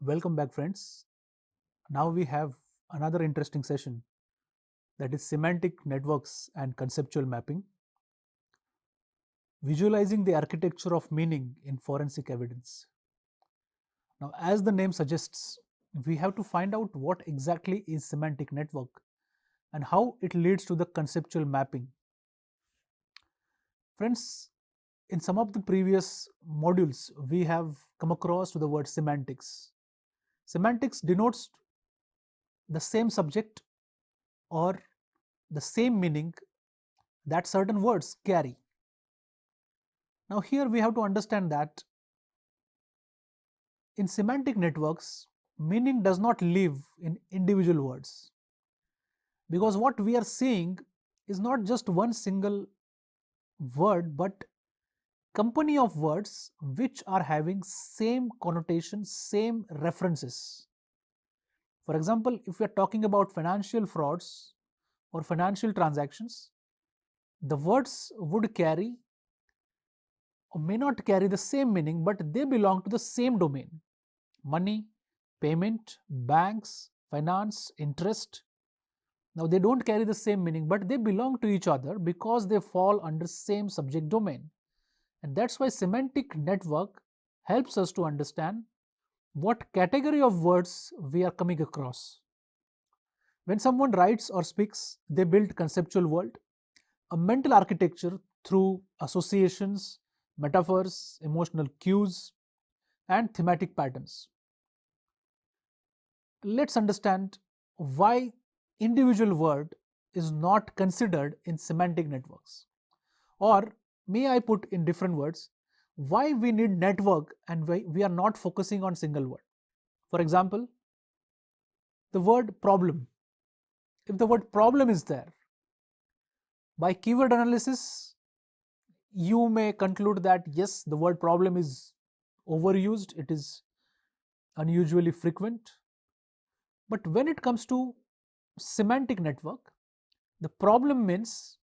Welcome back, friends. Now we have another interesting session, that is semantic networks and conceptual mapping, visualizing the architecture of meaning in forensic evidence. Now, as the name suggests, we have to find out what exactly is semantic network and how it leads to the conceptual mapping. Friends, in some of the previous modules, we have come across to the word semantics. Semantics denotes the same subject or the same meaning that certain words carry. Now, here we have to understand that in semantic networks, meaning does not live in individual words, because what we are seeing is not just one single word but company of words which are having same connotation, same references. For example, if we are talking about financial frauds or financial transactions, the words would carry or may not carry the same meaning, but they belong to the same domain: money, payment, banks, finance, interest. Now, they don't carry the same meaning, but they belong to each other because they fall under same subject domain. And that's why semantic network helps us to understand what category of words we are coming across. When someone writes or speaks, they build conceptual world, a mental architecture through associations, metaphors, emotional cues, and thematic patterns. Let's understand why individual word is not considered in semantic networks. Or may I put in different words, why we need network and why we are not focusing on single word. For example, the word problem. If the word problem is there, by keyword analysis, you may conclude that yes, the word problem is overused, it is unusually frequent. But when it comes to semantic network, the problem means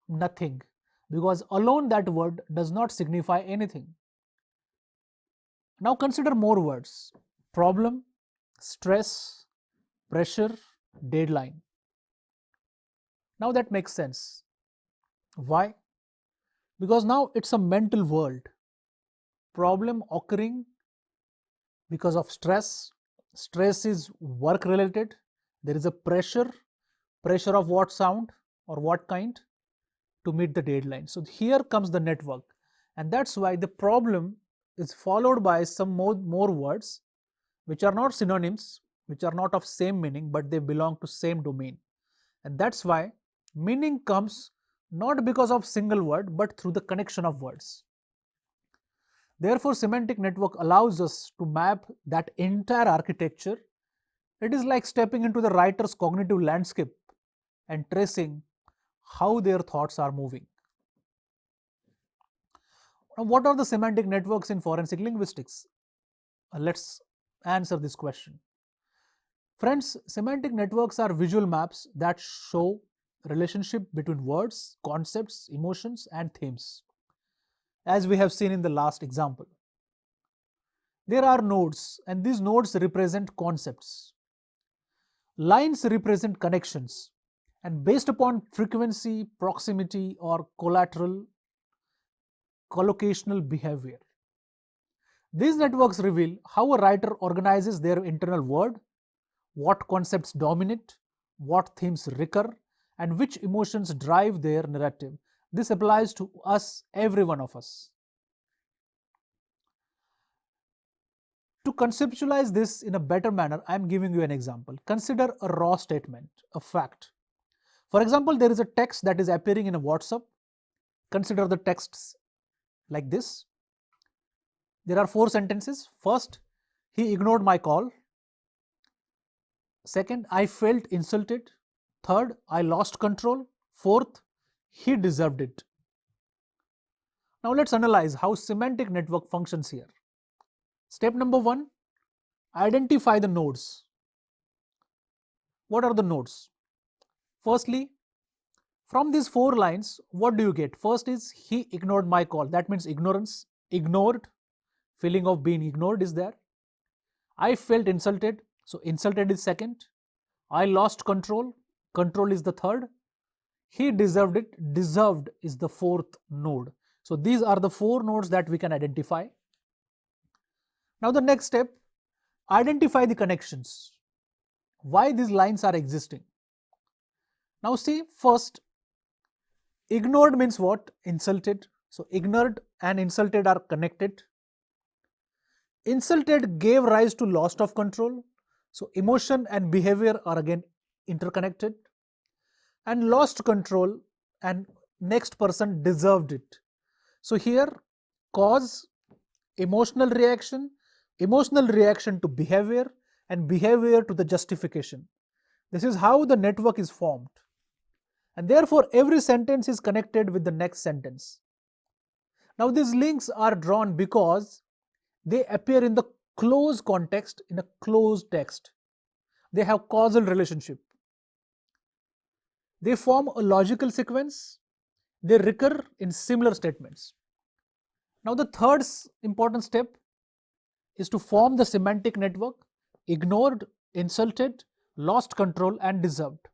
nothing, because alone that word does not signify anything. Now consider more words: problem, stress, pressure, deadline. Now that makes sense. Why? Because now it's a mental world. Problem occurring because of stress. Stress is work related. There is a pressure. Pressure of what sound or what kind? To meet the deadline. So here comes the network, and that's why the problem is followed by some more words which are not synonyms, which are not of same meaning, but they belong to same domain. And that's why meaning comes not because of single word but through the connection of words. Therefore, semantic network allows us to map that entire architecture. It is like stepping into the writer's cognitive landscape and tracing how their thoughts are moving. Now, what are the semantic networks in forensic linguistics? Let's answer this question. Friends, semantic networks are visual maps that show relationship between words, concepts, emotions, and themes, as we have seen in the last example. There are nodes, and these nodes represent concepts. Lines represent connections, and based upon frequency, proximity, or collateral collocational behavior. These networks reveal how a writer organizes their internal word, what concepts dominate, what themes recur, and which emotions drive their narrative. This applies to us, every one of us. To conceptualize this in a better manner, I am giving you an example. Consider a raw statement, a fact. For example, there is a text that is appearing in a WhatsApp. Consider the texts like this. There are 4 sentences. First, he ignored my call. Second, I felt insulted. Third, I lost control. Fourth, he deserved it. Now let's analyze how semantic network functions here. Step number 1, identify the nodes. What are the nodes? Firstly, from these 4 lines, what do you get? First is he ignored my call. That means ignorance, ignored, feeling of being ignored is there. I felt insulted, so insulted is second. I lost control, control is the third. He deserved it, deserved is the fourth node. So these are the four nodes that we can identify. Now the next step, identify the connections. Why these lines are existing. Now see, first, ignored means what? Insulted. So ignored and insulted are connected. Insulted gave rise to loss of control. So emotion and behavior are again interconnected. And lost control and next person deserved it. So here cause, emotional reaction to behavior, and behavior to the justification. This is how the network is formed. And therefore every sentence is connected with the next sentence. Now these links are drawn because they appear in the close context, in a closed text. They have causal relationship. They form a logical sequence. They recur in similar statements. Now the third important step is to form the semantic network: ignored, insulted, lost control and deserved.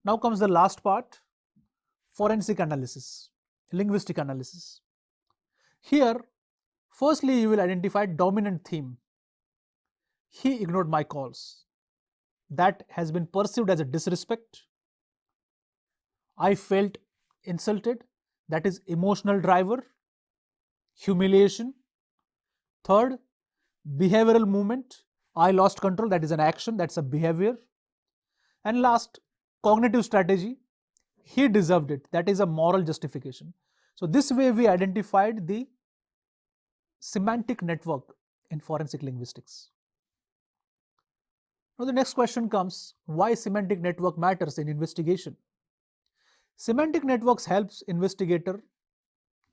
Now comes the last part, forensic analysis, linguistic analysis. Here, firstly you will identify dominant theme. He ignored my calls. That has been perceived as a disrespect. I felt insulted. That is emotional driver. Humiliation. Third, behavioral movement. I lost control. That is an action. That's a behavior. And last, cognitive strategy. He deserved it. That is a moral justification. So this way we identified the semantic network in forensic linguistics. Now the next question comes, why semantic network matters in investigation? Semantic networks helps investigator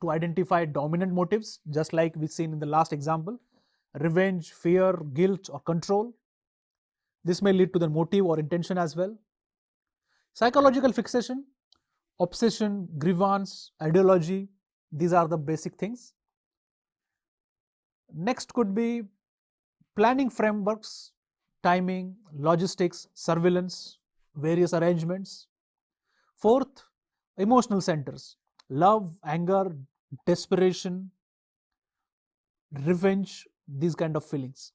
to identify dominant motives, just like we've seen in the last example, revenge, fear, guilt or control. This may lead to the motive or intention as well. Psychological fixation, obsession, grievance, ideology, these are the basic things. Next could be planning frameworks, timing, logistics, surveillance, various arrangements. Fourth, emotional centers, love, anger, desperation, revenge, these kind of feelings.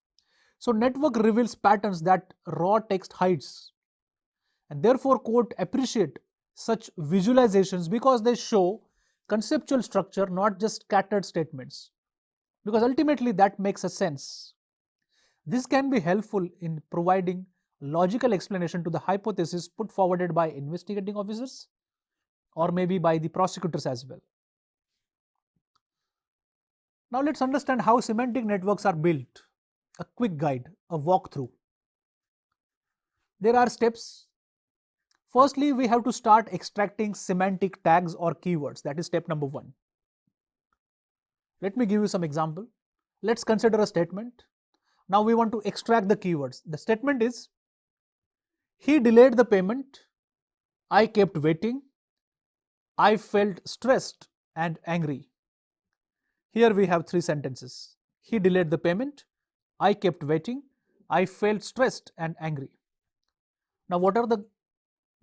So network reveals patterns that raw text hides, and therefore court appreciate such visualizations because they show conceptual structure, not just scattered statements, because ultimately that makes a sense. This can be helpful in providing logical explanation to the hypothesis put forwarded by investigating officers or maybe by the prosecutors as well. Now let's understand how semantic networks are built. A quick guide, a walkthrough. There are steps. Firstly, we have to start extracting semantic tags or keywords. That is step number 1. Let me give you some example. Let's consider a statement. Now we want to extract the keywords. The statement is, he delayed the payment, I kept waiting, I felt stressed and angry. Here we have 3 sentences. He delayed the payment, I kept waiting, I felt stressed and angry. Now what are the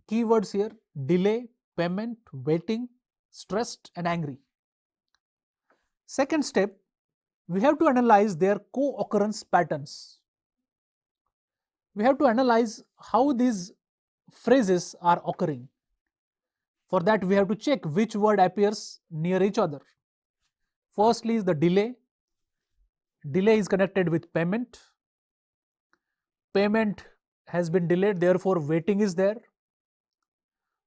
keywords here? Delay, payment, waiting, stressed and angry. Second step, we have to analyze their co-occurrence patterns. We have to analyze how these phrases are occurring. For that we have to check which word appears near each other. Firstly is the delay. Delay is connected with payment. Payment has been delayed, therefore waiting is there.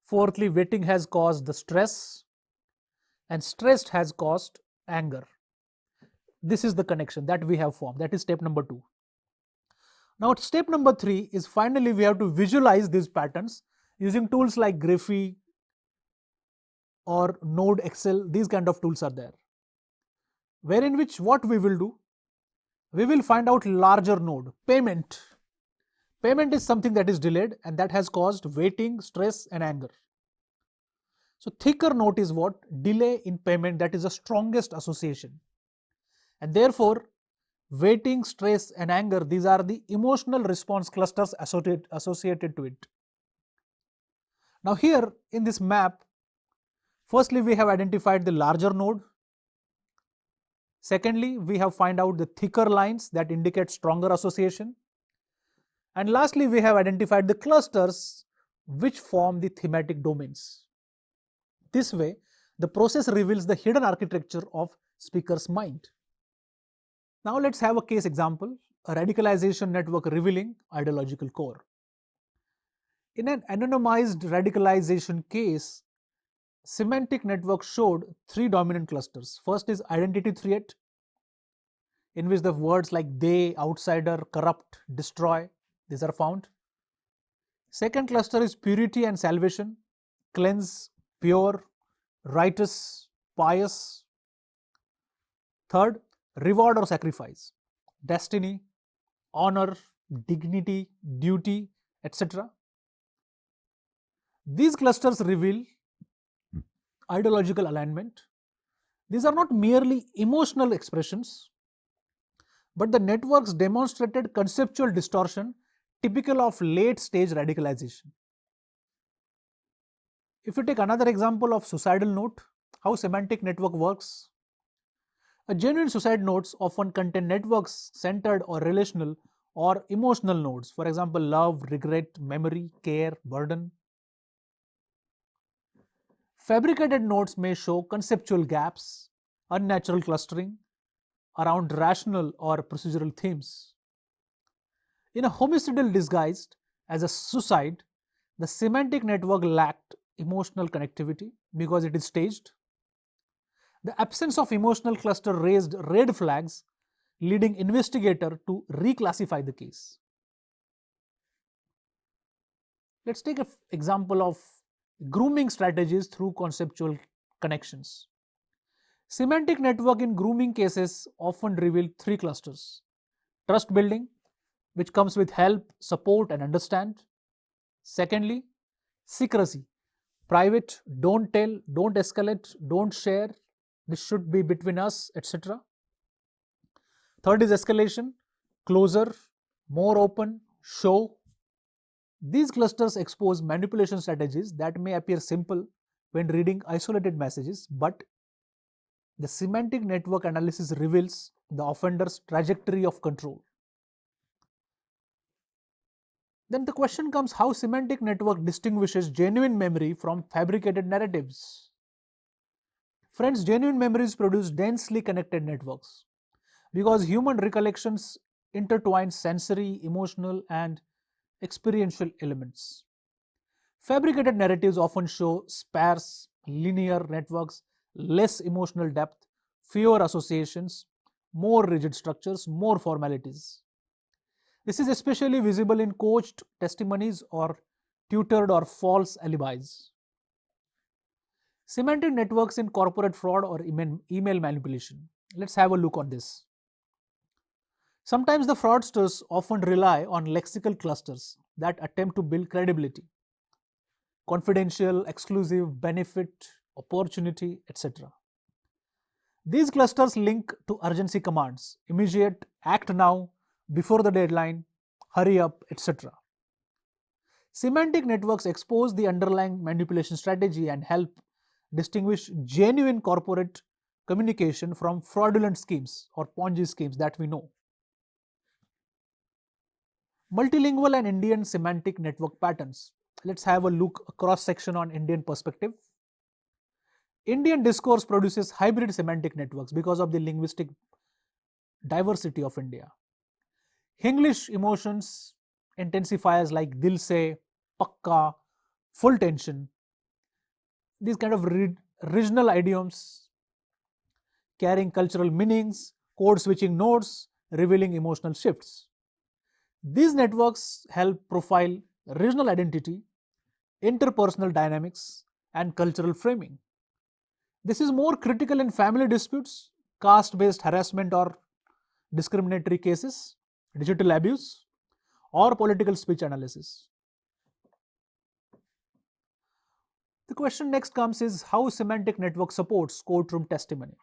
Fourthly, waiting has caused the stress and stress has caused anger. This is the connection that we have formed. That is step number 2. Now step number 3 is finally we have to visualize these patterns using tools like Graphy or Node Excel. These kind of tools are there. Wherein which what we will do? We will find out larger node, payment. Payment is something that is delayed and that has caused waiting, stress and anger. So thicker node is what? Delay in payment, that is the strongest association. And therefore Waiting, stress, and anger, these are the emotional response clusters associated to it. Now, here in this map, firstly, we have identified the larger node. Secondly, we have find out the thicker lines that indicate stronger association. And lastly, we have identified the clusters which form the thematic domains. This way, the process reveals the hidden architecture of speaker's mind. Now let's have a case example, a radicalization network revealing ideological core. In an anonymized radicalization case, semantic network showed three dominant clusters. First is identity threat, in which the words like they, outsider, corrupt, destroy, these are found. Second cluster is purity and salvation, cleanse, pure, righteous, pious. Third, reward or sacrifice, destiny, honor, dignity, duty, etc. These clusters reveal ideological alignment. These are not merely emotional expressions, but the networks demonstrated conceptual distortion typical of late stage radicalization. If you take another example of suicidal note, how semantic network works. A genuine suicide nodes often contain networks centered or relational or emotional nodes, for example, love, regret, memory, care, burden. Fabricated nodes may show conceptual gaps, unnatural clustering around rational or procedural themes. In a homicidal disguised as a suicide, the semantic network lacked emotional connectivity because it is staged. The absence of emotional cluster raised red flags, leading investigator to reclassify the case. Let's take an example of grooming strategies through conceptual connections. Semantic network in grooming cases often reveal three clusters. Trust building, which comes with help, support, and understand. Secondly, secrecy, private, don't tell, don't escalate, don't share, this should be between us, etc. Third is escalation, closer, more open, show. These clusters expose manipulation strategies that may appear simple when reading isolated messages, but the semantic network analysis reveals the offender's trajectory of control. Then the question comes, how semantic network distinguishes genuine memory from fabricated narratives. Friends, genuine memories produce densely connected networks because human recollections intertwine sensory, emotional, and experiential elements. Fabricated narratives often show sparse, linear networks, less emotional depth, fewer associations, more rigid structures, more formalities. This is especially visible in coached testimonies or tutored or false alibis. Semantic networks in corporate fraud or email manipulation. Let's have a look on this. Sometimes the fraudsters often rely on lexical clusters that attempt to build credibility. Confidential, exclusive, benefit, opportunity, etc. These clusters link to urgency commands, immediate, act now, before the deadline, hurry up, etc. Semantic networks expose the underlying manipulation strategy and help distinguish genuine corporate communication from fraudulent schemes or Ponzi schemes that we know. Multilingual and Indian semantic network patterns. Let's have a look, a cross section on Indian perspective. Indian discourse produces hybrid semantic networks because of the linguistic diversity of India. English emotions intensifiers like dil se, pakka, full tension, these kind of regional idioms carrying cultural meanings, code switching nodes, revealing emotional shifts. These networks help profile regional identity, interpersonal dynamics, and cultural framing. This is more critical in family disputes, caste based harassment or discriminatory cases, digital abuse, or political speech analysis. The question next comes is how semantic network supports courtroom testimony.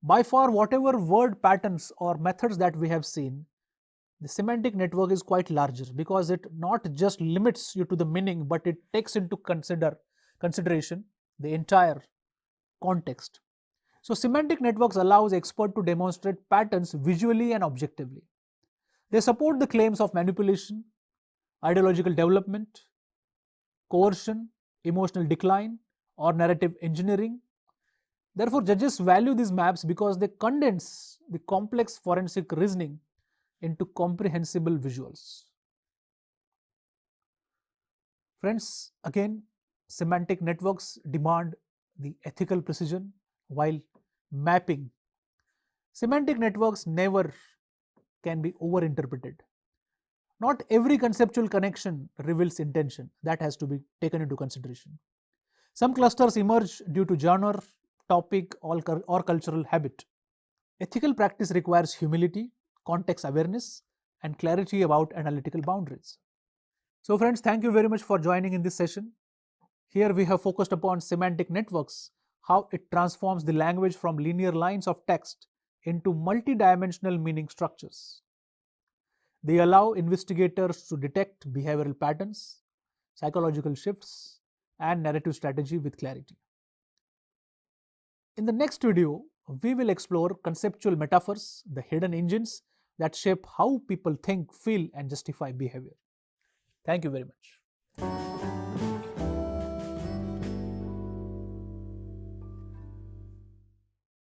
By far, whatever word patterns or methods that we have seen, the semantic network is quite larger because it not just limits you to the meaning, but it takes into consideration the entire context. So semantic networks allows expert to demonstrate patterns visually and objectively. They support the claims of manipulation, ideological development, coercion, emotional decline, or narrative engineering. Therefore, judges value these maps because they condense the complex forensic reasoning into comprehensible visuals. Friends, again, semantic networks demand the ethical precision while mapping. Semantic networks never can be overinterpreted. Not every conceptual connection reveals intention. That has to be taken into consideration. Some clusters emerge due to genre, topic, or cultural habit. Ethical practice requires humility, context awareness, and clarity about analytical boundaries. So, friends, thank you very much for joining in this session. Here we have focused upon semantic networks, how it transforms the language from linear lines of text into multidimensional meaning structures. They allow investigators to detect behavioral patterns, psychological shifts, and narrative strategy with clarity. In the next video, we will explore conceptual metaphors, the hidden engines that shape how people think, feel, and justify behavior. Thank you very much.